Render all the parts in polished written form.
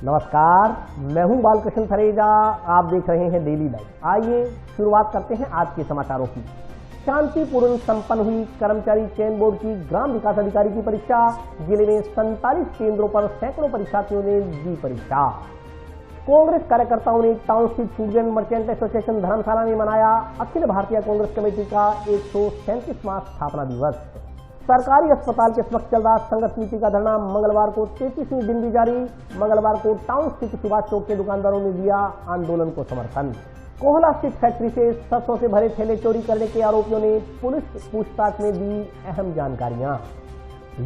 नमस्कार, मैं हूं बालकृष्ण थरेजा। आप देख रहे हैं डेली लाइव। आइए शुरुआत करते हैं आज के समाचारों की। शांतिपूर्ण संपन्न हुई कर्मचारी चयन बोर्ड की ग्राम विकास अधिकारी की परीक्षा। जिले में 47 केंद्रों पर सैकड़ों परीक्षार्थियों ने दी परीक्षा। कांग्रेस कार्यकर्ताओं ने टाउनशिप फूडजन मर्चेंट एसोसिएशन धर्मशाला में मनाया अखिल भारतीय कांग्रेस कमेटी का 137वां स्थापना दिवस। सरकारी अस्पताल के समक्ष चल रहा संघ समिति का धरना मंगलवार को 33वें दिन भी जारी। मंगलवार को टाउनशिप सुभाष चौक के दुकानदारों ने दिया आंदोलन को समर्थन। कोहला स्थित फैक्ट्री से सरसों से भरे थैले चोरी करने के आरोपियों ने पुलिस पूछताछ में दी अहम जानकारियां।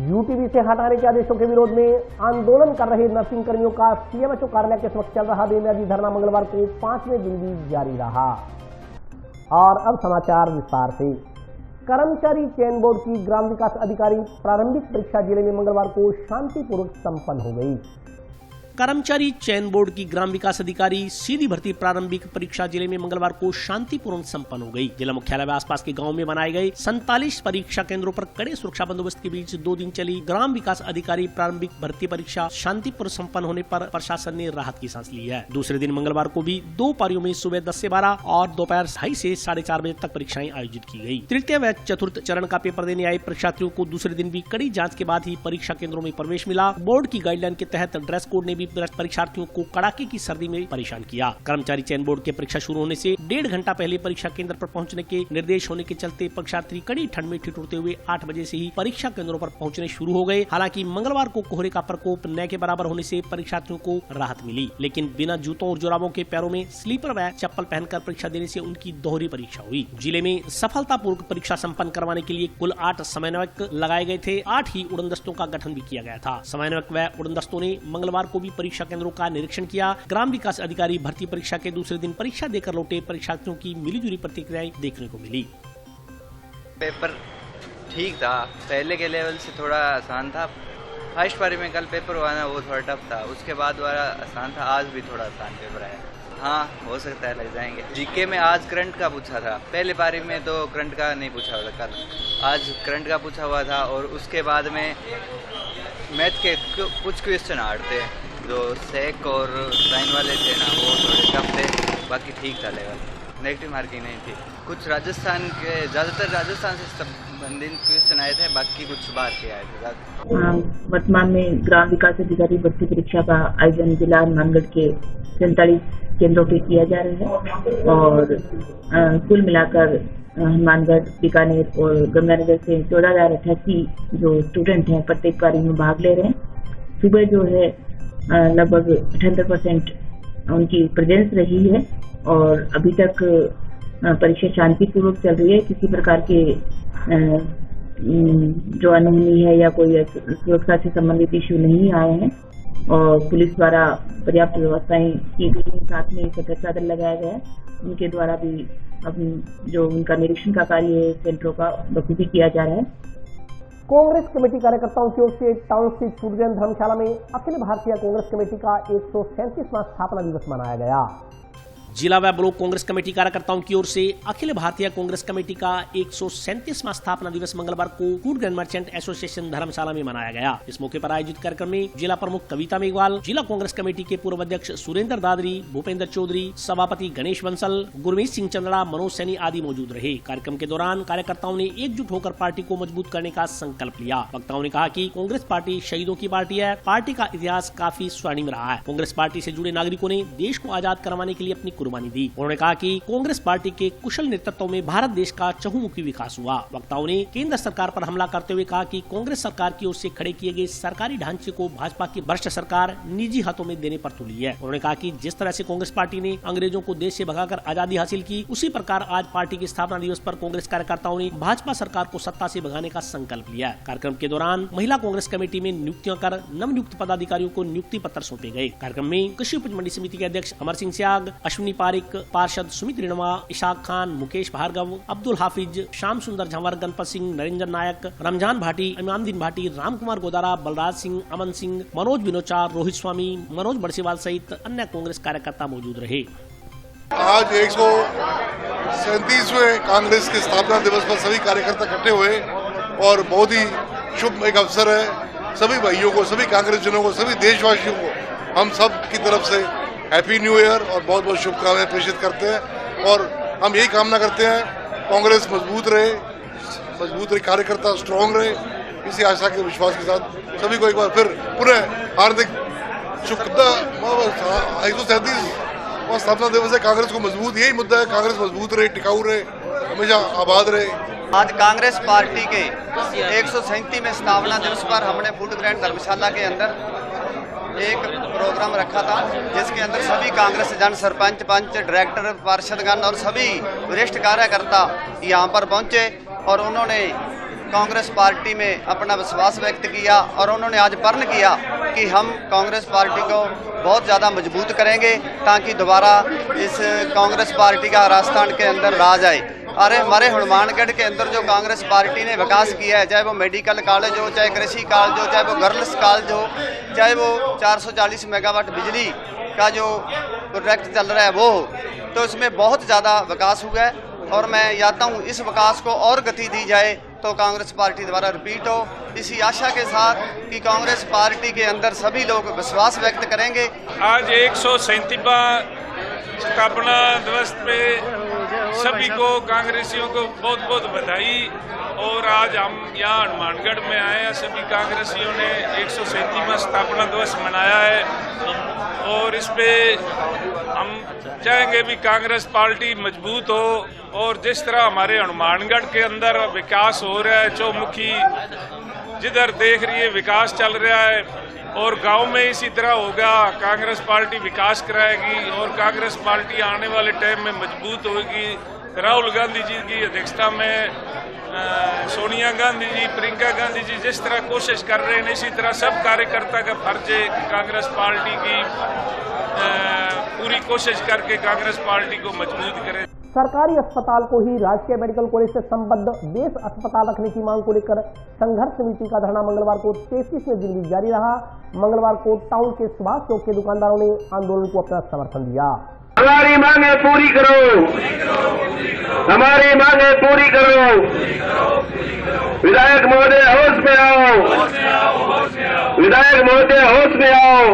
यूटीवी से हटाने के आदेशों के विरोध में आंदोलन कर रहे नर्सिंग कर्मियों का सीएमएचओ कार्यालय के समक्ष चल रहा बेमियादी धरना मंगलवार को 5वें दिन भी जारी रहा। और अब समाचार विस्तार से। कर्मचारी चयन बोर्ड की ग्राम विकास अधिकारी प्रारंभिक परीक्षा जिले में मंगलवार को शांतिपूर्वक संपन्न हो गई। कर्मचारी चयन बोर्ड की ग्राम विकास अधिकारी सीधी भर्ती प्रारंभिक परीक्षा जिले में मंगलवार को शांतिपूर्ण संपन्न हो गई। जिला मुख्यालय व आसपास के गांव में बनाए गए 47 परीक्षा केंद्रों पर कड़े सुरक्षा बंदोबस्त के बीच 2 दिन चली ग्राम विकास अधिकारी प्रारंभिक भर्ती परीक्षा शांतिपूर्ण संपन्न होने पर प्रशासन ने राहत की सांस ली है। दूसरे दिन मंगलवार को भी 2 पारियों में सुबह 10 से 12 और दोपहर 2:30 से 4:30 बजे तक परीक्षाएं आयोजित की गयी। तृतीय व चतुर्थ चरण का पेपर देने आए परीक्षार्थियों को दूसरे दिन भी कड़ी जाँच के बाद ही परीक्षा केंद्रों में प्रवेश मिला। बोर्ड की गाइडलाइन के तहत ड्रेस कोड ने भी परीक्षार्थियों को कड़ाके की सर्दी में परेशान किया। कर्मचारी चयन बोर्ड के परीक्षा शुरू होने से 1.5 घंटा पहले परीक्षा केंद्र पर पहुंचने के निर्देश होने के चलते परीक्षार्थी कड़ी ठंड में ठिठुरते हुए 8 बजे से ही परीक्षा केंद्रों पर पहुंचने शुरू हो गए। हालांकि मंगलवार को कोहरे का प्रकोप न के बराबर होने से परीक्षार्थियों को राहत मिली, लेकिन बिना जूतों और जुराबों के पैरों में स्लीपर व चप्पल पहनकर परीक्षा देने से उनकी दोहरी परीक्षा हुई। जिले में सफलतापूर्वक परीक्षा संपन्न करवाने के लिए कुल 8 समन्वयक लगाए गए थे। 8 ही उड़न दस्तों का गठन भी किया गया था। समन्वयक व उड़न दस्तों ने मंगलवार को भी परीक्षा केंद्रों का निरीक्षण किया। ग्राम विकास अधिकारी भर्ती परीक्षा के दूसरे दिन परीक्षा देकर लौटे परीक्षार्थियों की मिलीजुली प्रतिक्रियाएं देखने को मिली। पेपर ठीक था, पहले के लेवल से थोड़ा आसान था। फर्स्ट पारी में कल पेपर हुआ ना, वो थोड़ा टफ था, उसके बाद वाला आसान था। आज भी थोड़ा आसान पेपर आया। हाँ, हो सकता है लग जाएंगे। जीके में आज करंट का पूछा था, पहले पारी में तो करंट का नहीं पूछा हुआ था, कल आज करंट का पूछा हुआ था। और उसके बाद में मैथ के कुछ क्वेश्चन हार्ड थे, जो सेक और साइन वाले थे ना, वो थोड़े टफ थे। बाकी ठीक था लेवल, नेगेटिव मार्किंग नहीं थी। कुछ राजस्थान के, ज़्यादातर राजस्थान से संबंधित क्वेश्चन आए थे, बाकी कुछ बाहर के आए थे। वर्तमान में ग्राम विकास अधिकारी भर्ती परीक्षा का आयोजन जिला हनुमानगढ़ के 47 केंद्रों पे किया जा रहा है और कुल मिलाकर हनुमानगढ़, बीकानेर और गंगानगर से 14,088 जो स्टूडेंट हैं प्रत्येक पारी में भाग ले रहे हैं। सुबह जो है लगभग 78% उनकी प्रेजेंस रही है और अभी तक परीक्षा शांतिपूर्वक चल रही है। किसी प्रकार के जो अनहोनी है या कोई सुरक्षा से संबंधित इश्यू नहीं आए हैं और पुलिस द्वारा पर्याप्त व्यवस्थाएं की गई हैं। साथ में सतर्कता दल लगाया गया है, उनके द्वारा भी अब जो उनका निरीक्षण का कार्य है सेंटरों का बखूबी किया जा रहा है। कांग्रेस कमेटी कार्यकर्ताओं की ओर से टाउनशिप फूडजन धर्मशाला में अखिल भारतीय कांग्रेस कमेटी का 137वां स्थापना दिवस मनाया गया। जिला व ब्लॉक कांग्रेस कमेटी कार्यकर्ताओं की ओर से अखिल भारतीय कांग्रेस कमेटी का 137वां स्थापना दिवस मंगलवार को फूड ग्रेन मर्चेंट एसोसिएशन धर्मशाला में मनाया गया। इस मौके पर आयोजित कार्यक्रम में जिला प्रमुख कविता मेघवाल, जिला कांग्रेस कमेटी के पूर्व अध्यक्ष सुरेंद्र दादरी, भूपेंद्र चौधरी, सभापति गणेश बंसल, गुरमीत सिंह चंद्रा, मनोज सैनी आदि मौजूद रहे। कार्यक्रम के दौरान कार्यकर्ताओं ने एकजुट होकर पार्टी को मजबूत करने का संकल्प लिया। वक्ताओं ने कहा कि कांग्रेस पार्टी शहीदों की पार्टी है। पार्टी का इतिहास काफी स्वर्णिम रहा है। कांग्रेस पार्टी से जुड़े नागरिकों ने देश को आजाद करवाने के लिए अपनी कुर्बानी दी। उन्होंने कहा कि कांग्रेस पार्टी के कुशल नेतृत्व में भारत देश का चहुमुखी विकास हुआ। वक्ताओं ने केंद्र सरकार पर हमला करते हुए कहा कि कांग्रेस सरकार की ओर से खड़े किए गए सरकारी ढांचे को भाजपा की भ्रष्ट सरकार निजी हाथों में देने पर तुली है। उन्होंने कहा कि जिस तरह से कांग्रेस पार्टी ने अंग्रेजों को देश से भगाकर आजादी हासिल की, उसी प्रकार आज पार्टी की स्थापना दिवस पर कांग्रेस कार्यकर्ताओं ने भाजपा सरकार को सत्ता से भगाने का संकल्प लिया। कार्यक्रम के दौरान महिला कांग्रेस कमेटी में नियुक्तियां कर नवनियुक्त पदाधिकारियों को नियुक्ति पत्र सौंपे गए। कार्यक्रम में कृषि उपज मंडी समिति के अध्यक्ष अमर सिंह स्याग, अश्विनी पारिक, पार्षद सुमित रिणवा, इशाक खान, मुकेश भार्गव, अब्दुल हाफिज, श्याम सुंदर झंवर, गणपत सिंह, नरेंद्र नायक, रमजान भाटी, इमामदीन भाटी, राम कुमार गोदारा, बलराज सिंह, अमन सिंह, मनोज बिनोचा, रोहित स्वामी, मनोज बड़सेवाल सहित अन्य कांग्रेस कार्यकर्ता मौजूद रहे। आज 137वें कांग्रेस के स्थापना दिवस पर सभी कार्यकर्ता इकट्ठे हुए और बहुत ही शुभ एक अवसर है। सभी भाइयों को, सभी कांग्रेसजनों को, सभी देशवासियों को हम सब की तरफ से हैप्पी न्यू ईयर और बहुत बहुत शुभकामनाएं प्रेषित करते हैं। और हम यही कामना करते हैं कांग्रेस मजबूत रहे, कार्यकर्ता स्ट्रांग रहे। इसी आशा के विश्वास के साथ सभी को एक बार फिर पुनः हार्दिक शुभकामनाएं। 137 और स्थापना दिवस है, कांग्रेस को मजबूत, यही मुद्दा है, कांग्रेस मजबूत रहे, टिकाऊ रहे, हमेशा आबाद रहे। आज कांग्रेस पार्टी के 137वें स्थापना दिवस पर हमने फूड ग्रैंड धर्मशाला के अंदर एक प्रोग्राम रखा था, जिसके अंदर सभी कांग्रेस जन, सरपंच, पंच, डायरेक्टर, पार्षदगण और सभी वरिष्ठ कार्यकर्ता यहाँ पर पहुँचे और उन्होंने कांग्रेस पार्टी में अपना विश्वास व्यक्त किया और उन्होंने आज प्रण किया कि हम कांग्रेस पार्टी को बहुत ज़्यादा मजबूत करेंगे ताकि दोबारा इस कांग्रेस पार्टी का राजस्थान के अंदर राज आए। अरे हमारे हनुमानगढ़ के अंदर जो कांग्रेस पार्टी ने विकास किया है, चाहे वो मेडिकल कॉलेज हो, चाहे कृषि कॉलेज हो, चाहे वो गर्ल्स कॉलेज हो, चाहे वो 440 मेगावाट बिजली का जो प्रोजेक्ट चल रहा है वो हो, तो इसमें बहुत ज़्यादा विकास हुआ है। और मैं चाहता हूँ इस विकास को और गति दी जाए तो कांग्रेस पार्टी द्वारा रिपीट हो, इसी आशा के साथ कि कांग्रेस पार्टी के अंदर सभी लोग विश्वास व्यक्त करेंगे। आज 137वां स्थापना दिवस पे सभी को, कांग्रेसियों को बहुत बहुत बधाई। और आज हम यहाँ हनुमानगढ़ में आए हैं, सभी कांग्रेसियों ने 137वां स्थापना दिवस मनाया है और इस पे हम चाहेंगे भी कांग्रेस पार्टी मजबूत हो। और जिस तरह हमारे हनुमानगढ़ के अंदर विकास हो रहा है, चौमुखी जिधर देख रही है विकास चल रहा है, और गांव में इसी तरह होगा। कांग्रेस पार्टी विकास कराएगी और कांग्रेस पार्टी आने वाले टाइम में मजबूत होगी। राहुल गांधी जी की अध्यक्षता में सोनिया गांधी जी, प्रियंका गांधी जी जिस तरह कोशिश कर रहे हैं, इसी तरह सब कार्यकर्ता का फर्ज है कि कांग्रेस पार्टी की पूरी कोशिश करके कांग्रेस पार्टी को मजबूत करें। सरकारी अस्पताल को ही राजकीय मेडिकल कॉलेज से संबद्ध बेस अस्पताल रखने की मांग को लेकर संघर्ष समिति का धरना मंगलवार को 33वें दिन भी जारी रहा। मंगलवार को टाउन के सुभाष चौक के दुकानदारों ने आंदोलन को अपना समर्थन दिया। हमारी मांगे पूरी करो, हमारी मांगे पूरी करो। विधायक महोदय होश में आओ, विधायक महोदय होश में आओ।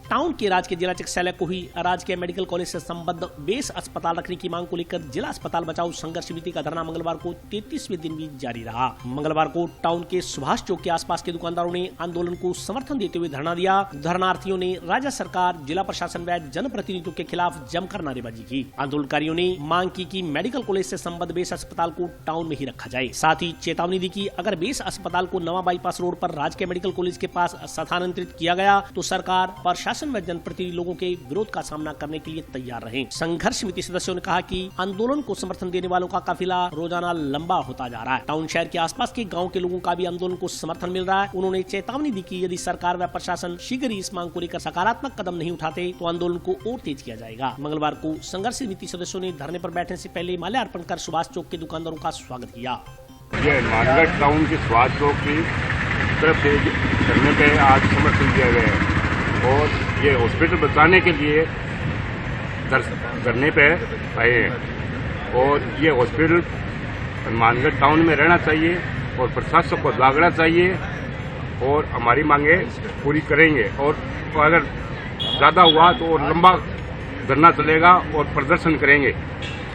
टाउन के राजकीय जिला चिकित्सालय को ही राजकीय मेडिकल कॉलेज से संबद्ध बेस अस्पताल रखने की मांग को लेकर जिला अस्पताल बचाओ संघर्ष समिति का धरना मंगलवार को 33वें दिन भी जारी रहा। मंगलवार को टाउन के सुभाष चौक के आसपास के दुकानदारों ने आंदोलन को समर्थन देते हुए धरना दिया। धरनार्थियों ने राज्य सरकार, जिला प्रशासन व जनप्रतिनिधियों के खिलाफ जमकर नारेबाजी की। आंदोलनकारियों ने मांग की कि मेडिकल कॉलेज से संबद्ध बेस अस्पताल को टाउन में ही रखा जाए। साथ ही चेतावनी दी कि अगर बेस अस्पताल को नवा बाईपास रोड पर राजकीय मेडिकल कॉलेज के पास स्थानांतरित किया गया तो सरकार, प्रशासन व जनप्रतिनिधि लोगों के विरोध का सामना करने के लिए तैयार रहें। संघर्ष समिति सदस्यों ने कहा कि आंदोलन को समर्थन देने वालों का काफिला रोजाना लंबा होता जा रहा है। टाउन शहर के आसपास के गांव के लोगों का भी आंदोलन को समर्थन मिल रहा है। उन्होंने चेतावनी दी कि यदि सरकार व प्रशासन शीघ्र ही इस मांग को लेकर सकारात्मक कदम नहीं उठाते तो आंदोलन को और तेज किया जाएगा। मंगलवार को संघर्ष समिति सदस्यों ने धरने पर बैठने से पहले माल्यार्पण कर सुभाष चौक के दुकानदारों का स्वागत किया। ये हनुमानगढ़ टाउन के सुभाष चौक की तरफ से धरने पे आज समर्थन दिया गया है और ये हॉस्पिटल बचाने के लिए धरने पे आए हैं। और ये हॉस्पिटल हनुमानगढ़ टाउन में रहना चाहिए और प्रशासन को जागना चाहिए और हमारी मांगे पूरी करेंगे। और अगर ज़्यादा हुआ तो और लंबा धरना चलेगा और प्रदर्शन करेंगे।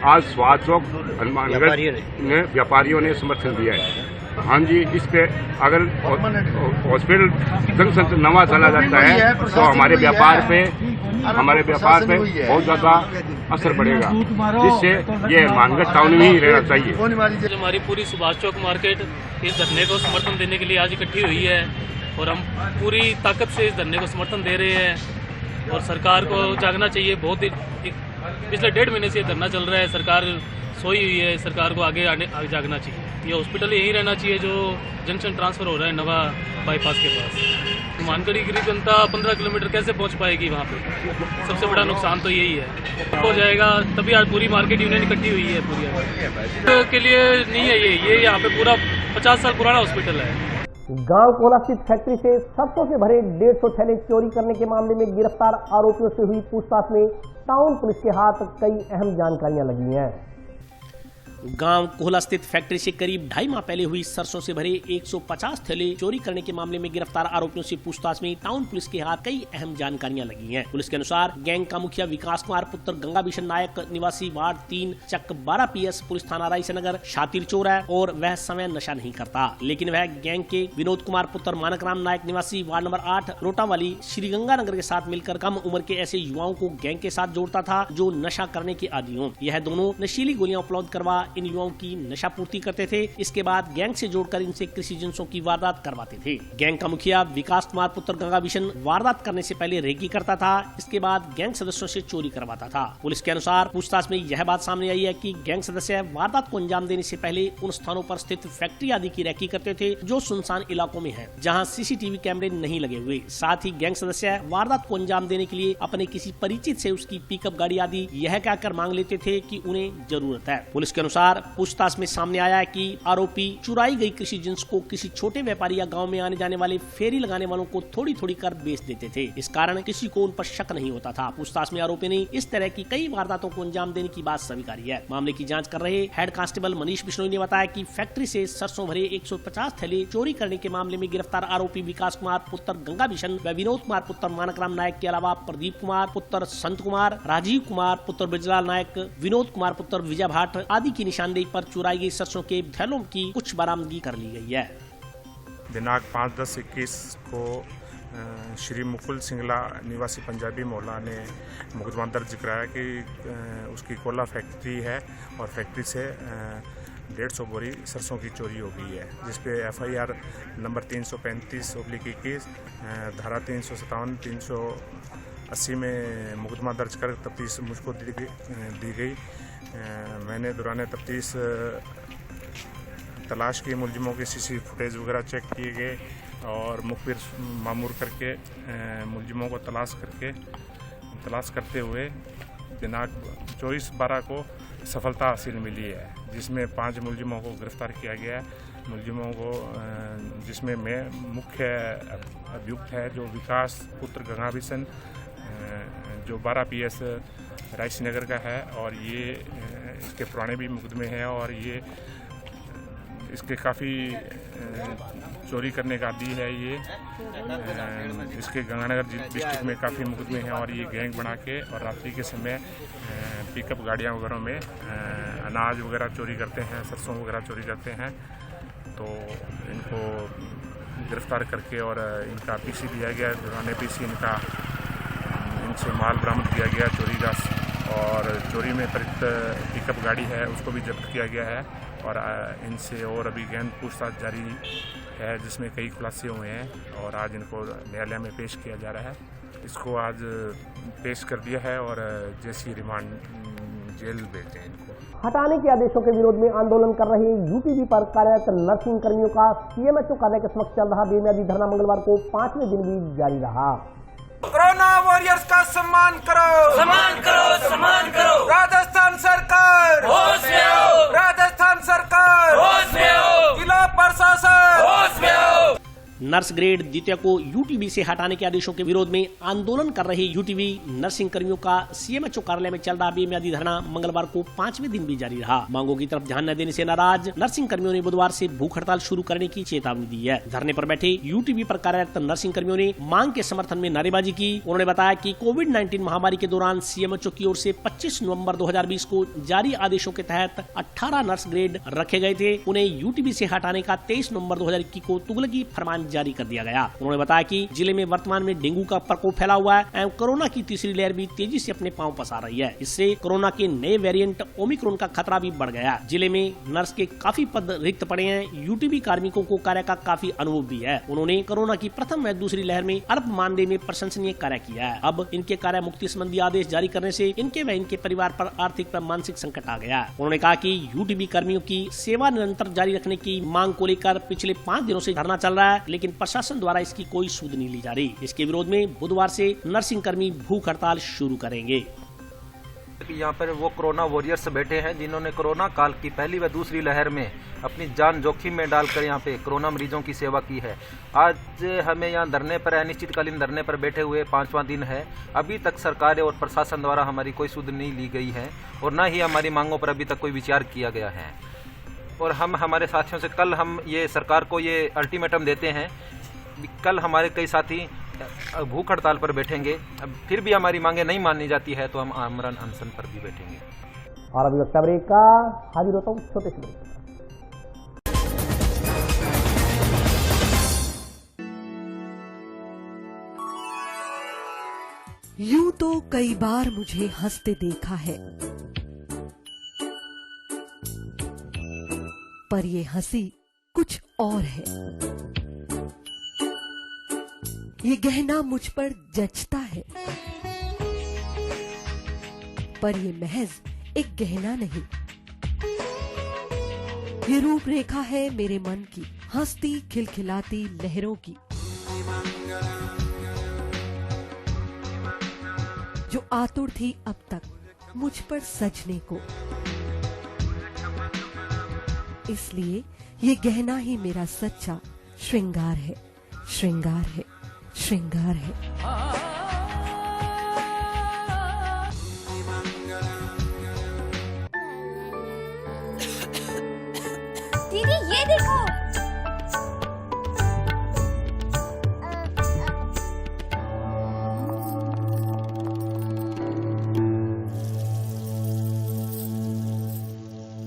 आज सुभाष चौक हनुमानगढ़ ने व्यापारियों ने समर्थन दिया है। हाँ जी, इस पे अगर हॉस्पिटल जंक्शन से नवा चला जाता है तो हमारे व्यापार पे बहुत ज़्यादा असर पड़ेगा, जिससे ये हनुमानगढ़ टाउन में ही रहना चाहिए। हमारी पूरी सुभाष चौक मार्केट इस धरने को समर्थन देने के लिए आज इकट्ठी हुई है और हम पूरी ताकत से इस धरने को समर्थन दे रहे हैं। और सरकार को जागना चाहिए। बहुत ही पिछले 1.5 महीने से धरना चल रहा है, सरकार सोई हुई है। सरकार को आगे जागना चाहिए। ये हॉस्पिटल यही रहना चाहिए जो जंक्शन ट्रांसफर हो रहा है नवा बाईपास के पास। हनुमानगढ़ की गरीब जनता 15 किलोमीटर कैसे पहुंच पाएगी वहाँ पे? सबसे बड़ा नुकसान तो यही है। हो जाएगा तभी आज पूरी मार्केट यूनियन इकट्ठी हुई है। पूरी के लिए नहीं है ये यहाँ पे पूरा 50 साल पुराना हॉस्पिटल है। गांव कोला स्थित फैक्ट्री से सरसों से भरे 150 थैले चोरी करने के मामले में गिरफ्तार आरोपियों से हुई पूछताछ में टाउन पुलिस के हाथ कई अहम जानकारियां लगी हैं। गांव कोहला स्थित फैक्ट्री से करीब 2.5 माह पहले हुई सरसों से भरे 150 थैले चोरी करने के मामले में गिरफ्तार आरोपियों से पूछताछ में टाउन पुलिस के हाथ कई अहम जानकारियां लगी हैं। पुलिस के अनुसार गैंग का मुखिया विकास कुमार पुत्र गंगा बिशन नायक निवासी वार्ड 3 चक 12 PS पुलिस थाना रायसेनगर शातिर चोर है और वह समय नशा नहीं करता, लेकिन वह गैंग के विनोद कुमार पुत्र मानक राम नायक निवासी वार्ड नंबर 8 रोटावाली श्रीगंगानगर के साथ मिलकर कम उम्र के ऐसे युवाओं को गैंग के साथ जोड़ता था जो नशा करने के आदी हों। यह दोनों नशीली गोलियां उपलब्ध करवा इन युवाओं की नशा पूर्ति करते थे। इसके बाद गैंग से जोड़कर इनसे कृषि जिंसों की वारदात करवाते थे। गैंग का मुखिया विकास कुमार पुत्र गंगा बिशन वारदात करने से पहले रेकी करता था, इसके बाद गैंग सदस्यों से चोरी करवाता था। पुलिस के अनुसार पूछताछ में यह बात सामने आई है कि गैंग सदस्य वारदात को अंजाम देने से पहले उन स्थानों पर स्थित फैक्ट्री आदि की रेकी करते थे जो सुनसान इलाकों में है, जहां CCTV कैमरे नहीं लगे हुए। साथ ही गैंग सदस्य वारदात को अंजाम देने के लिए अपने किसी परिचित से उसकी पिकअप गाड़ी आदि यह कहकर मांग लेते थे कि उन्हें जरूरत है। पुलिस के अनुसार पूछताछ में सामने आया है कि आरोपी चुराई गई कृषि जिंस को किसी छोटे व्यापारी या गाँव में आने जाने वाले फेरी लगाने वालों को थोड़ी थोड़ी कर बेच देते थे। इस कारण किसी को उन पर शक नहीं होता था। पूछताछ में आरोपी ने इस तरह की कई वारदातों को अंजाम देने की बात स्वीकारी है। मामले की जांच कर रहे हेड कांस्टेबल मनीष बिश्नोई ने बताया कि फैक्ट्री से सरसों भरे 150 थैले चोरी करने के मामले में गिरफ्तार आरोपी विकास कुमार पुत्र गंगा बिशन व विनोद कुमार पुत्र मानक राम नायक के अलावा प्रदीप कुमार पुत्र संत कुमार, राजीव कुमार पुत्र ब्रजलाल नायक, विनोद कुमार पुत्र विजय भाट आदि की निशानदेही पर चुराई गई सरसों के थैलों की कुछ बरामदगी कर ली गई है। दिनांक 5/10/21 को श्री मुकुल सिंगला निवासी पंजाबी मोहल्ला ने मुकदमा दर्ज कराया कि उसकी कोला फैक्ट्री है और फैक्ट्री से 150 बोरी सरसों की चोरी हो गई है, जिसपे FIR नंबर 335/21 धारा 357 380 में मुकदमा दर्ज कर तफ्तीश मुझको दी गई। मैंने दौरान तफ्तीश तलाश की मुलजिमों के CC फुटेज वगैरह चेक किए गए और मुखबिर मामूर करके मुलजिमों को तलाश करते हुए दिनांक 24/12 को सफलता हासिल मिली है, जिसमें 5 मुलजिमों को गिरफ्तार किया गया है। मुलजिमों को जिसमें मैं मुख्य अभियुक्त है जो विकास पुत्र गंगा बिशन जो 12 PS रायसेनगर का है और ये इसके पुराने भी मुकदमे हैं और ये इसके काफ़ी चोरी करने का आदी है। ये इसके गंगानगर डिस्ट्रिक्ट में काफ़ी मुकदमे हैं और ये गैंग बना के और रात्रि के समय पिकअप गाड़ियाँ वगैरह में अनाज वगैरह चोरी करते हैं, सरसों वगैरह चोरी करते हैं। तो इनको गिरफ्तार करके और इनका PC दिया गया, दौरान PC इनसे माल बरामद किया गया चोरी का और चोरी में प्रयुक्त पिकअप गाड़ी है उसको भी जब्त किया गया है और इनसे और अभी गहन पूछताछ जारी है, जिसमें कई खुलासे हुए हैं और आज इनको न्यायालय में पेश किया जा रहा है। इसको आज पेश कर दिया है और जैसी रिमांड जेल भेजे हैं इनको। हटाने के आदेशों के विरोध में आंदोलन कर रहे UTV पर कार्यरत नर्सिंग कर्मियों का CMHO कार्यालय के समक्ष चल रहा बेमियादी धरना मंगलवार को 5वें दिन भी जारी रहा। कोरोना वॉरियर्स का सम्मान करो, सम्मान करो, सम्मान करो। राजस्थान सरकार होश में आओ, राजस्थान सरकार होश में आओ, जिला प्रशासन होश में आओ। नर्स ग्रेड द्वितीय को UTV से हटाने के आदेशों के विरोध में आंदोलन कर रहे UTV नर्सिंग कर्मियों का CMHO कार्यालय में चल रहा बेमियादी धरना मंगलवार को 5वें दिन भी जारी रहा। मांगों की तरफ ध्यान न देने से नाराज नर्सिंग कर्मियों ने बुधवार से भूख हड़ताल शुरू करने की चेतावनी दी है। धरने पर बैठे UTV पर कार्यरत नर्सिंग कर्मियों ने मांग के समर्थन में नारेबाजी की। उन्होंने बताया कि कोविड-19 महामारी के दौरान CMHO की ओर से 25 नवम्बर 2020 को जारी आदेशों के तहत 18 नर्स ग्रेड रखे गए थे। उन्हें UTV से हटाने का 23 नवम्बर 2021 को तुगलकी फरमान जारी कर दिया गया। उन्होंने बताया कि जिले में वर्तमान में डेंगू का प्रकोप फैला हुआ है एवं कोरोना की तीसरी लहर भी तेजी से अपने पांव पसार रही है। इससे कोरोना के नए वेरिएंट ओमिक्रॉन का खतरा भी बढ़ गया। जिले में नर्स के काफी पद रिक्त पड़े हैं। UTV कार्मिकों को कार्य का काफी अनुभव भी है। उन्होंने कोरोना की प्रथम व दूसरी लहर में अल्प मानदेय में प्रशंसनीय कार्य किया है। अब इनके कार्य मुक्ति संबंधी आदेश जारी करने से इनके व इनके परिवार पर आर्थिक व मानसिक संकट आ गया। उन्होंने कहा कि UTV कर्मियों की सेवा निरंतर जारी रखने की मांग को लेकर पिछले 5 दिनों से धरना चल रहा है, लेकिन प्रशासन द्वारा इसकी कोई सूद नहीं ली जा रही। इसके विरोध में बुधवार से नर्सिंग कर्मी भूख हड़ताल शुरू करेंगे। यहाँ पर वो कोरोना वॉरियर्स बैठे हैं जिन्होंने कोरोना काल की पहली व दूसरी लहर में अपनी जान जोखिम में डालकर यहाँ पे कोरोना मरीजों की सेवा की है। आज हमें यहाँ धरने पर अनिश्चितकालीन धरने पर बैठे हुए 5वां दिन है। अभी तक सरकार और प्रशासन द्वारा हमारी कोई सुध नहीं ली गई है और न ही हमारी मांगों पर अभी तक कोई विचार किया गया है। और हम हमारे साथियों से कल हम ये सरकार को ये अल्टीमेटम देते हैं, कल हमारे कई साथी भूख हड़ताल पर बैठेंगे। अब फिर भी हमारी मांगे नहीं मानी जाती है तो हम आमरण अनशन पर भी बैठेंगे। और अभी वक्त ब्रेक का हाजिर होता हूँ छोटे से ब्रेक। यूं तो कई बार मुझे हंसते देखा है, पर ये हंसी कुछ और है। ये गहना मुझ पर जचता है, पर ये महज एक गहना नहीं, ये रूपरेखा है मेरे मन की, हंसती खिलखिलाती लहरों की, जो आतुर थी अब तक मुझ पर सजने को। इसलिए ये गहना ही मेरा सच्चा श्रृंगार है, श्रृंगार है, श्रृंगार है। दीदी ये देखो,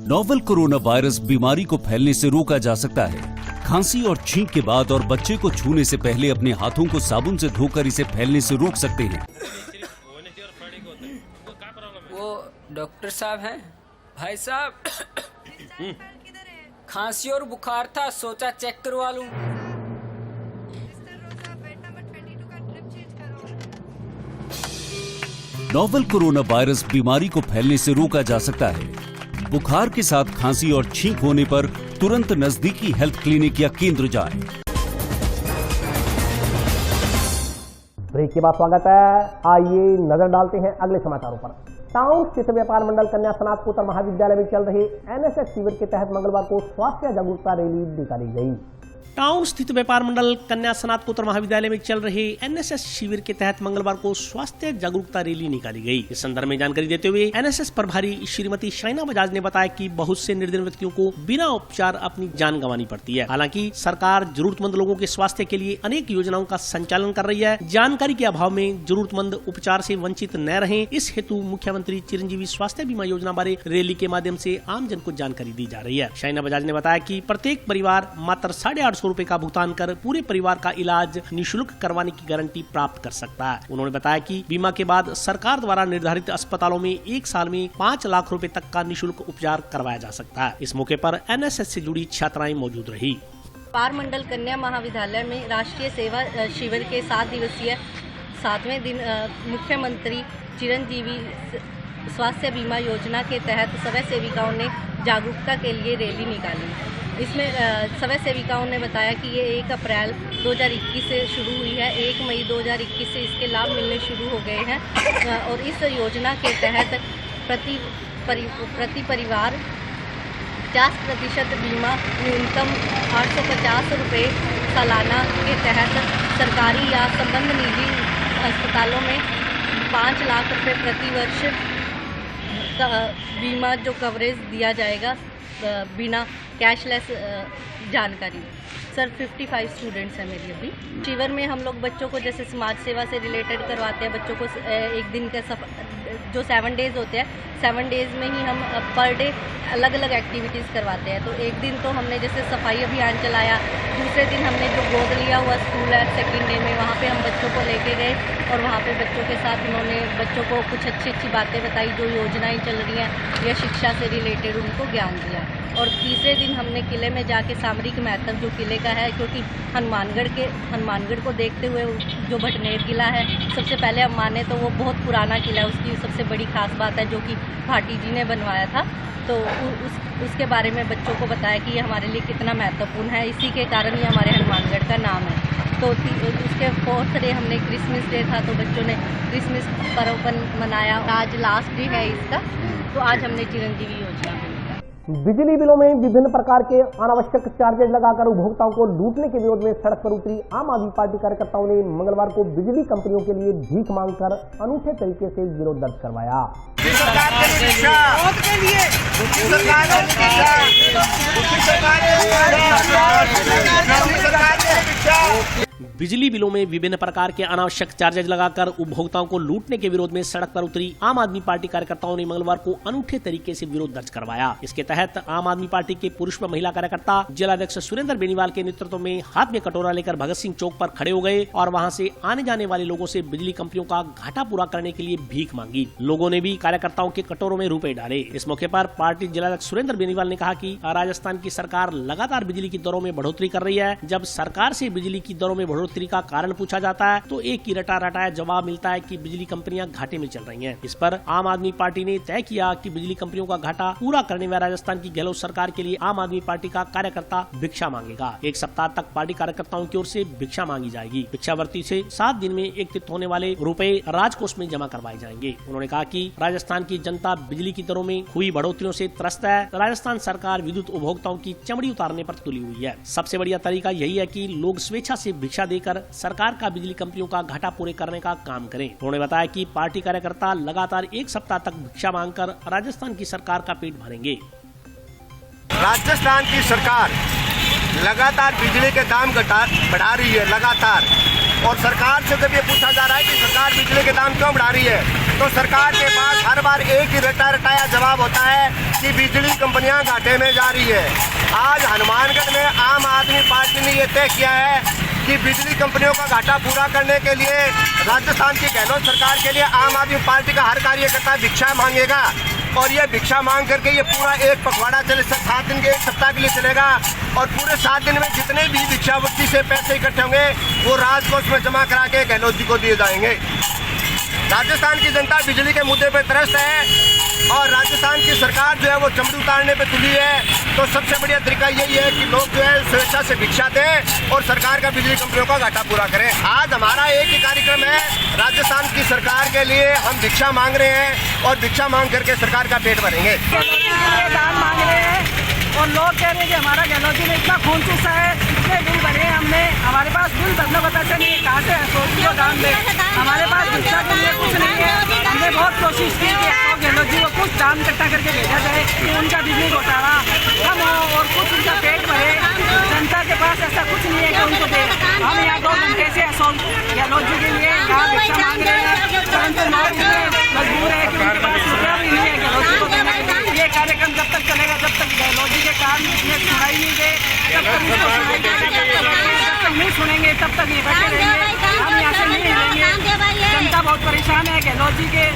नोवेल कोरोना वायरस बीमारी को फैलने से रोका जा सकता है। खांसी और छींक के बाद और बच्चे को छूने से पहले अपने हाथों को साबुन से धोकर इसे फैलने से रोक सकते हैं। वो डॉक्टर साहब हैं? भाई साहब, खांसी और बुखार था, सोचा चेक करवा लूं। नोवेल कोरोना वायरस बीमारी को फैलने से रोका जा सकता है। बुखार के साथ खांसी और छींक होने पर तुरंत नजदीकी हेल्थ क्लिनिक या केंद्र जाएं। ब्रेक के बाद स्वागत है। आइए नजर डालते हैं अगले समाचारों पर। टाउन स्थित व्यापार मंडल कन्या स्नातकोत्तर महाविद्यालय में चल रहे एनएसएस शिविर के तहत मंगलवार को स्वास्थ्य जागरूकता रैली निकाली गई। टाउन स्थित व्यापार मंडल कन्या स्नातकोत्तर महाविद्यालय में चल रहे एनएसएस शिविर के तहत मंगलवार को स्वास्थ्य जागरूकता रैली निकाली गई। इस संदर्भ में जानकारी देते हुए एनएसएस प्रभारी श्रीमती शाइना बजाज ने बताया कि बहुत से निर्धन व्यक्तियों को बिना उपचार अपनी जान गंवानी पड़ती है। हालांकि सरकार जरूरतमंद लोगों के स्वास्थ्य के लिए अनेक योजनाओं का संचालन कर रही है। जानकारी के अभाव में जरूरतमंद उपचार से वंचित न रहें, इस हेतु मुख्यमंत्री चिरंजीवी स्वास्थ्य बीमा योजना बारे रैली के माध्यम से आमजन को जानकारी दी जा रही है। शाइना बजाज ने बताया कि प्रत्येक परिवार मात्र 850 रुपए का भुगतान कर पूरे परिवार का इलाज निःशुल्क करवाने की गारंटी प्राप्त कर सकता है। उन्होंने बताया कि बीमा के बाद सरकार द्वारा निर्धारित अस्पतालों में 1 साल में 5 लाख रुपए तक का निःशुल्क उपचार करवाया जा सकता है। इस मौके पर एनएसएस से जुड़ी छात्राएं मौजूद रही। व्यापार मंडल कन्या महाविद्यालय में राष्ट्रीय सेवा शिविर के 7 दिवसीय 7वें दिन मुख्यमंत्री चिरंजीवी स्वास्थ्य बीमा योजना के तहत सवै सेविकाओं ने जागरूकता के लिए रैली निकाली। इसमें सवै सेविकाओं ने बताया कि ये 1 अप्रैल 2021 से शुरू हुई है। 1 मई 2021 से इसके लाभ मिलने शुरू हो गए हैं और इस योजना के तहत प्रति परिवार 50% बीमा न्यूनतम 850 रुपये सालाना के तहत सरकारी या संबद्ध निजी अस्पतालों में 5 लाख रुपये प्रति वर्ष बीमा जो कवरेज दिया जाएगा बिना कैशलेस जानकारी। सर 55 स्टूडेंट्स हैं मेरी अभी। शिविर में हम लोग बच्चों को जैसे समाज सेवा से रिलेटेड करवाते हैं। बच्चों को एक दिन का जो 7 डेज होते हैं, 7 डेज में ही हम पर डे अलग अलग एक्टिविटीज़ करवाते हैं। तो एक दिन तो हमने जैसे सफाई अभियान चलाया, दूसरे दिन हमने जो गोद लिया हुआ स्कूल है 2nd डे में, वहाँ पे हम बच्चों को लेके गए और वहाँ पे बच्चों के साथ उन्होंने बच्चों को कुछ अच्छी बातें बताई, जो योजनाएं चल रही हैं या शिक्षा से रिलेटेड उनको ज्ञान दिया। और तीसरे दिन हमने किले में जाके सामरिक महत्व जो किले का है, क्योंकि हनुमानगढ़ को देखते हुए जो भटनेर किला है सबसे पहले हम माने तो वो बहुत पुराना किला है, उसकी सबसे बड़ी खास बात है जो कि भाटी जी ने बनवाया था। तो उसके बारे में बच्चों को बताया कि ये हमारे लिए कितना महत्वपूर्ण है, इसी के कारण ये हमारे हनुमानगढ़ का नाम है। तो उसके 4th डे हमने क्रिसमस डे था, तो बच्चों ने क्रिसमस पर्व मनाया। आज लास्ट डे है इसका, तो आज हमने चिरंजीवी योजना में बिजली बिलों में विभिन्न प्रकार के अनावश्यक चार्जेज लगाकर उपभोक्ताओं को लूटने के विरोध में सड़क पर उतरी आम आदमी पार्टी कार्यकर्ताओं ने मंगलवार को बिजली कंपनियों के लिए भीख मांगकर अनूठे तरीके से विरोध दर्ज करवाया। बिजली बिलों में विभिन्न प्रकार के अनावश्यक चार्जेज लगाकर उपभोक्ताओं को लूटने के विरोध में सड़क पर उतरी आम आदमी पार्टी कार्यकर्ताओं ने मंगलवार को अनूठे तरीके से विरोध दर्ज करवाया। इसके तहत आम आदमी पार्टी के पुरुष व महिला कार्यकर्ता जिलाध्यक्ष सुरेंद्र बेनीवाल के नेतृत्व में हाथ में कटोरा लेकर भगत सिंह चौक पर खड़े हो गए और वहां से आने जाने वाले लोगों से बिजली कंपनियों का घाटा पूरा करने के लिए भीख मांगी। लोगों ने भी कार्यकर्ताओं के कटोरों में रुपए डाले। इस मौके पर पार्टी जिलाध्यक्ष सुरेंद्र बेनीवाल ने कहा कि राजस्थान की सरकार लगातार बिजली की दरों में बढ़ोतरी कर रही है। जब सरकार से बिजली की दरों में बढ़ोतरी का कारण पूछा जाता है तो एक ही रटाया जवाब मिलता है कि बिजली कंपनियां घाटे में चल रही हैं। इस पर आम आदमी पार्टी ने तय किया कि बिजली कंपनियों का घाटा पूरा करने में राजस्थान की गहलोत सरकार के लिए आम आदमी पार्टी का कार्यकर्ता भिक्षा मांगेगा। 1 सप्ताह तक पार्टी कार्यकर्ताओं की ओर से भिक्षा मांगी जाएगी। भिक्षावर्ती से 7 दिन में एकत्रित होने वाले रुपए राजकोष में जमा करवाए जाएंगे। उन्होंने कहा कि राजस्थान की जनता बिजली की दरों में हुई बढ़ोतरियों से त्रस्त है। राजस्थान सरकार विद्युत उपभोक्ताओं की चमड़ी उतारने पर तुली हुई है। सबसे बढ़िया तरीका यही है कि लोग स्वेच्छा से भिक्षा देकर सरकार का बिजली कंपनियों का घाटा पूरे करने का काम करें। उन्होंने बताया कि पार्टी कार्यकर्ता लगातार 1 सप्ताह तक भिक्षा मांगकर राजस्थान की सरकार का पेट भरेंगे। राजस्थान की सरकार लगातार बिजली के दाम बढ़ा रही है लगातार, और सरकार से जब ये पूछा जा रहा है कि सरकार बिजली के दाम क्यों बढ़ा रही है, तो सरकार के पास हर बार एक ही रटाया जवाब होता है कि बिजली कंपनियां घाटे में जा रही है। आज हनुमानगढ़ में आम आदमी पार्टी ने ये तय किया है कि बिजली कंपनियों का घाटा पूरा करने के लिए राजस्थान की गहलोत सरकार के लिए आम आदमी पार्टी का हर कार्यकर्ता भिक्षा मांगेगा, और ये भिक्षा मांग करके ये पूरा एक पखवाड़ा चले 7 दिन के 1 सप्ताह के लिए चलेगा, और पूरे 7 दिन में जितने भी भिक्षावृत्ति से पैसे इकट्ठे होंगे वो राजकोष में जमा करा के गहलोत जी को दिए जाएंगे। राजस्थान की जनता बिजली के मुद्दे पर त्रस्त है और राजस्थान की सरकार जो है वो चमड़ी उतारने पे तुली है। तो सबसे बढ़िया तरीका यही है कि लोग जो है स्वेच्छा से भिक्षा दें और सरकार का बिजली कंपनियों का घाटा पूरा करें। आज हमारा एक ही कार्यक्रम है, राजस्थान की सरकार के लिए हम भिक्षा मांग रहे हैं और भिक्षा मांग करके सरकार का पेट भरेंगे। दाम मांग रहे हैं और लोग कह रहे हैं कि हमारा गहलोत जी ने इतना खून चूसा है, इतने बिल भरे हैं हमने, हमारे पास बिल भरने का पैसा नहीं है, कहाँ से सोच को दाम दे, हमारे पास भिक्षा के लिए कुछ नहीं है। हमने बहुत कोशिश की कि गहलोत जी को कुछ दाम इकट्ठा करके भेजा जाए कि उनका बिजली घोटाला कम हो और कुछ उनका पेट भरे। जनता के पास ऐसा कुछ नहीं है कि उनको दे। हम यहाँ 2 घंटे से गहलोत जी के लिए यहाँ भिक्षा मांग रहे हैं, परंतु मजबूर है कि उनके पास रुपया भी नहीं है गहलोत जी को देने के लिए। ये कार्यक्रम जब तक चलेगा, जब तक गहलोत जी के काम में सुनाई नहीं दे, तब तक इसको सुनाई देगा, जब तक नहीं सुनेंगे तब तक ये बैठे रहेंगे। हम यहाँ से नहीं हिलेंगे। जनता बहुत परेशान है, गहलोत जी के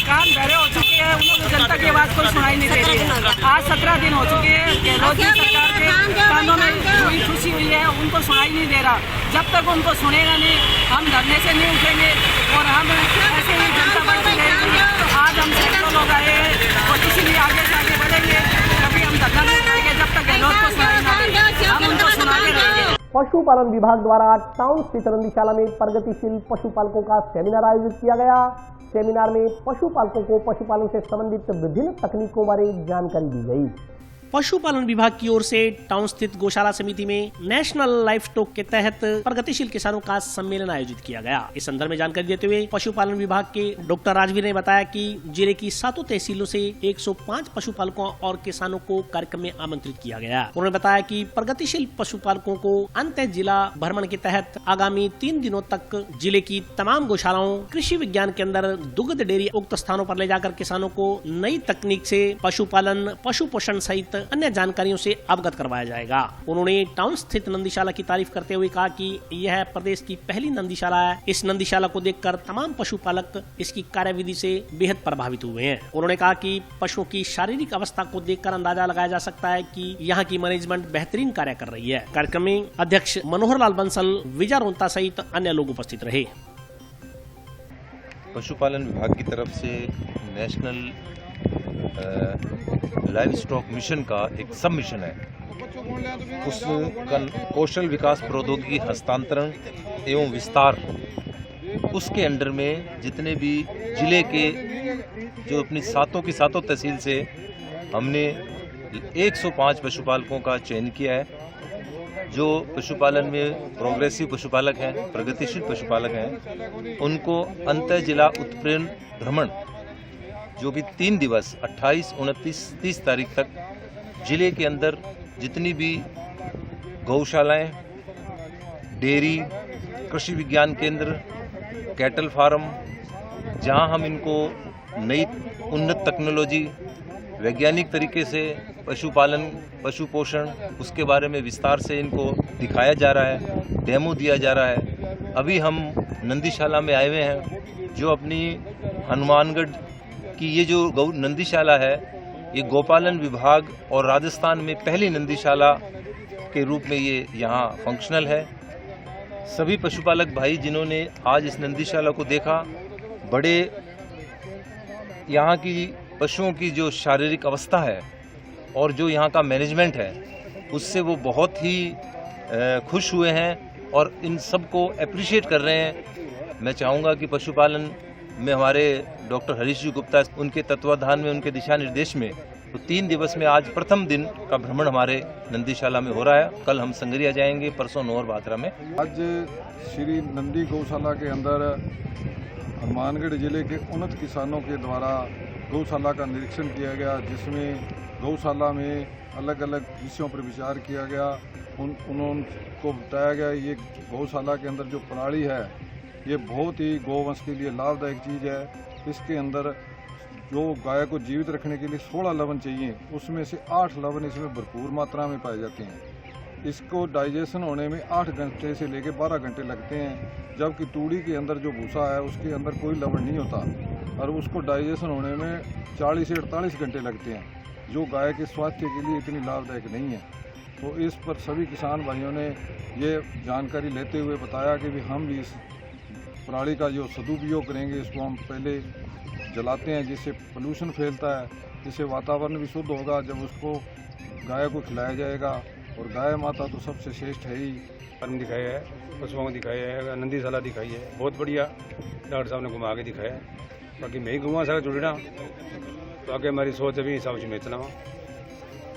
कान बहरे हो चुके हैं, उन्होंने जनता की आवाज़ कोई सुनाई नहीं दे रही है। आज 17 दिन हो चुके हैं, गहलोत जी सरकार के कानों में पूरी खुशी हुई है, उनको सुनाई नहीं दे रहा। जब तक उनको सुनेगा नहीं, हम धरने से नहीं उठेंगे और हम ऐसे ही जनता बढ़ती रहेगी। आज हम सैकड़ों लोग आए हैं और इसीलिए आगे से आगे बढ़ेंगे। कभी हम धरना नहीं करेंगे जब तक गहलोत को सुनाई ना दे, हम उनको सुनाते रहेंगे। पशुपालन विभाग द्वारा टाउन स्थित नंदीशाला में प्रगतिशील पशुपालकों का सेमिनार आयोजित किया गया। सेमिनार में पशुपालकों को पशुपालन से संबंधित विभिन्न तकनीकों बारे जानकारी दी गई। पशुपालन विभाग की ओर से टाउन स्थित गौशाला समिति में नेशनल लाइफ स्टॉक के तहत प्रगतिशील किसानों का सम्मेलन आयोजित किया गया। इस संदर्भ में जानकारी देते हुए पशुपालन विभाग के डॉक्टर राजवीर ने बताया कि जिले की 7 तहसीलों से 105 पशुपालकों और किसानों को कार्यक्रम में आमंत्रित किया गया। उन्होंने बताया कि प्रगतिशील पशुपालकों को अंतर जिला भ्रमण के तहत आगामी 3 दिनों तक जिले की तमाम गौशालाओं, कृषि विज्ञान केंद्र, दुग्ध डेयरी उक्त स्थानों पर ले जाकर किसानों को नई तकनीक से पशुपालन, पशु पोषण सहित अन्य जानकारियों से अवगत करवाया जाएगा। उन्होंने टाउन स्थित नंदीशाला की तारीफ करते हुए कहा कि यह प्रदेश की पहली नंदीशाला है। इस नंदीशाला को देखकर तमाम पशुपालक इसकी कार्यविधि से बेहद प्रभावित हुए हैं। उन्होंने कहा कि पशुओं की शारीरिक अवस्था को देखकर अंदाजा लगाया जा सकता है कि यहाँ की मैनेजमेंट बेहतरीन कार्य कर रही है। कार्यक्रम में अध्यक्ष मनोहर लाल बंसल, विजय रोंता सहित अन्य लोग उपस्थित रहे। पशुपालन विभाग की तरफ से नेशनल लाइव स्टॉक मिशन का एक सब मिशन है। उस कौशल विकास प्रौद्योगिकी हस्तांतरण एवं विस्तार, उसके अंडर में जितने भी जिले के जो अपनी सातों की सातों तहसील से हमने 105 पशुपालकों का चयन किया है, जो पशुपालन में प्रोग्रेसिव पशुपालक हैं, प्रगतिशील पशुपालक हैं। उनको अंतर जिला उत्प्रेरण भ्रमण जो कि 3 दिवस 28, 29, 30 तारीख तक जिले के अंदर जितनी भी गौशालाएं, डेयरी, कृषि विज्ञान केंद्र, कैटल फार्म, जहां हम इनको नई उन्नत टेक्नोलॉजी, वैज्ञानिक तरीके से पशुपालन, पशु पोषण, उसके बारे में विस्तार से इनको दिखाया जा रहा है, डेमो दिया जा रहा है। अभी हम नंदीशाला में आए हुए हैं, जो अपनी हनुमानगढ़ की ये जो नंदीशाला है, ये गौपालन विभाग और राजस्थान में पहली नंदीशाला के रूप में ये यहाँ फंक्शनल है। सभी पशुपालक भाई जिन्होंने आज इस नंदीशाला को देखा, बड़े यहाँ की पशुओं की जो शारीरिक अवस्था है और जो यहाँ का मैनेजमेंट है, उससे वो बहुत ही खुश हुए हैं और इन सब को अप्रिशिएट कर रहे हैं। मैं चाहूँगा कि पशुपालन में हमारे डॉक्टर हरीश जी गुप्ता, उनके तत्वाधान में, उनके दिशा निर्देश में, तो 3 दिवस में आज प्रथम दिन का भ्रमण हमारे नंदीशाला में हो रहा है। कल हम संगरिया जाएंगे, परसों नौर बात्रा में। आज श्री नंदी गौशाला के अंदर हनुमानगढ़ जिले के उन्नत किसानों के द्वारा गौशाला का निरीक्षण किया गया, जिसमें गौशाला में अलग अलग विषयों पर विचार किया गया। उनको बताया गया ये गौशाला के अंदर जो प्रणाली है, ये बहुत ही गौवंश के लिए लाभदायक चीज़ है। इसके अंदर जो गाय को जीवित रखने के लिए 16 लवण चाहिए, उसमें से 8 लवण इसमें भरपूर मात्रा में पाए जाते हैं। इसको डाइजेशन होने में 8 घंटे से लेकर 12 घंटे लगते हैं, जबकि तूड़ी के अंदर जो भूसा है उसके अंदर कोई लवण नहीं होता और उसको डाइजेशन होने में 40 से 48 घंटे लगते हैं, जो गाय के स्वास्थ्य के लिए इतनी लाभदायक नहीं है। तो इस पर सभी किसान भाइयों ने ये जानकारी लेते हुए बताया कि भी हम भी इस प्रणाली का जो सदुपयोग करेंगे। इसको हम पहले जलाते हैं, जिससे पोल्यूशन फैलता है, जिससे वातावरण भी शुद्ध होगा जब उसको गाय को खिलाया जाएगा। और गाय माता तो सबसे श्रेष्ठ है ही। फर्म दिखाया है, पशुओं को दिखाया है, नंदीशाला दिखाई है, बहुत बढ़िया डॉक्टर साहब ने घुमा के दिखाया है। बाकी मैं ही घुमा सका जुड़ना, तो आगे हमारी सोच अभी हिसाब से मैं चलाऊँ।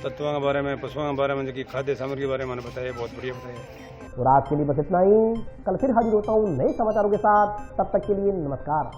तत्वों के बारे में, पशुओं के बारे में, जो खाद्य सामग्री के बारे में मैंने बताया, बहुत बढ़िया बताया। और आज के लिए बस इतना ही। कल फिर हाजिर होता हूँ नए समाचारों के साथ, तब तक के लिए नमस्कार।